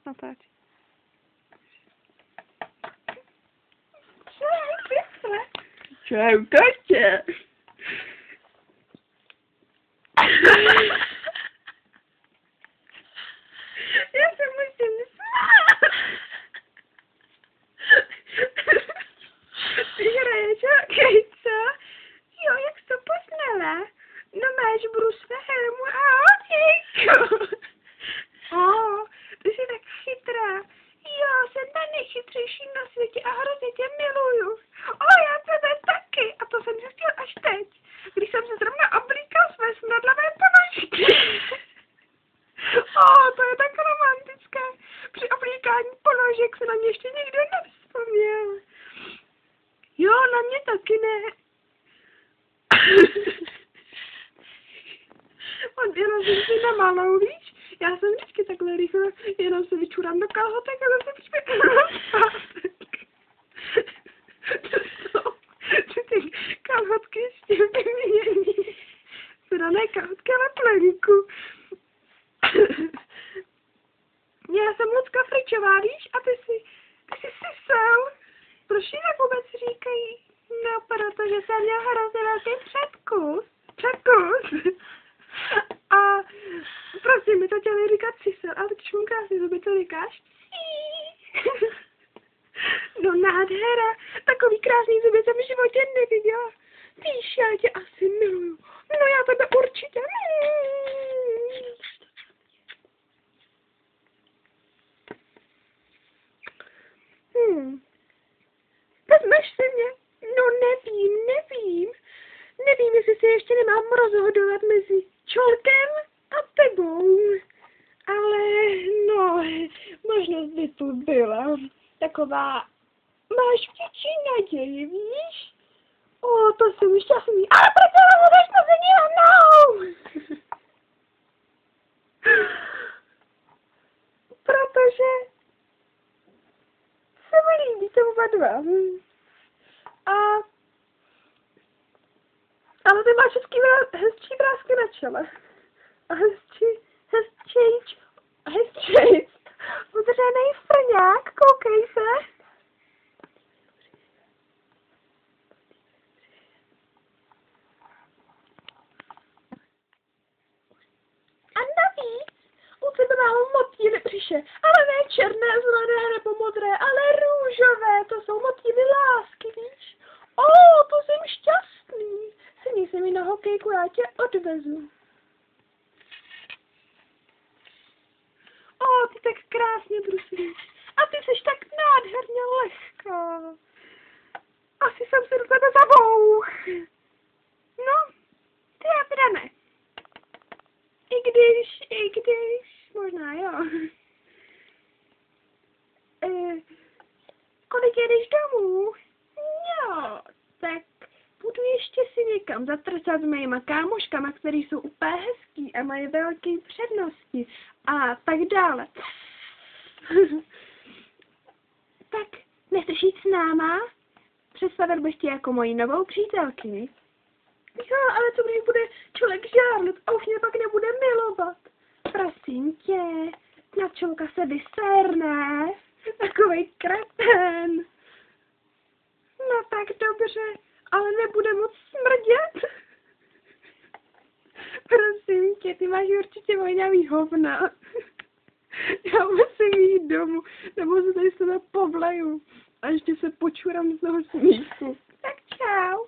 natáčí. Čau, Totě. Já se musím smát. Ty hraješ hokej, co? Jo, jak jsi to poznala? No máš brusle, helmu a hokejku. Ty jsi tak chytrá. Jo, jsem ta nejchytřejší na světě a hrozně tě miluju. Já tebe taky. A to jsem zjistil až teď, když jsem se zrovna oblíkal své smradlavé ponožky. To je tak romantické. Při oblíkání ponožek se na mě ještě nikdo nevzpomněl. Jo, na mě taky ne. Jenom jsem si namalou, víš? Já jsem vždycky takhle rychle, jenom se vyčurám do kalhotek a zase přispět na zpátek. Ty kalhotky s tím vymění. Zrané kalhotky na plenku. Já jsem moc kafričová, víš? A ty jsi sisel. Proč ti tak vůbec říkají? No, protože jsem měl hrozně velký předkus. A prosím, my to chtěli říkat sisel, ale když mu krásně zuby to říkáš? No nádhera, takový krásný zuby jsem v životě neviděla. Víš, já tě asi miluju. No já tebe určitě. Vezmeš si mě? No nevím. Nevím, jestli si ještě nemám rozhodovat mezi Čolkem a tebou. Ale no, možnost by tu byla. Taková, máš větší naději, víš? To jsem šťastný. Ale proč se vám budeš pozornit mnou? Protože se mi líbíte oba dva. Ale ty máš hezčí vrásky na čele. A hezčí udřenej frňák, koukej se. A navíc u tebe mám motýly břiše, ale ne černé, zelené nebo modré, ale růžové, to jsou motýly lásky, víš? To jsem šťastný. Sedni se mi na hokejku, já tě odvezu. Ty tak krásně bruslíš. A ty seš tak nádherně lehká. Asi jsem se do tebe zabouch. No, ty já teda ne. I když, možná jo. Kolik jedeš domů? Jo, tak budu ještě si někam zatrcat s mýma kámoškama, který jsou úplně hezký a mají velké přednosti a tak dále. Tak, nechceš jít s náma? Představil bych tě jako moji novou přítelkyni. Jo, ale co když bude Čolek žárlit a už mě pak nebude milovat? Prosím tě, na Čolka se vyserne. Takovej kretén. No tak dobře, ale nebude moc smrdět. Prosím tě, ty máš určitě voňavý hovna. Já musím jít domů, nebo se tady sebe povleju. A ještě se počurám z toho smíchu. Tak čau.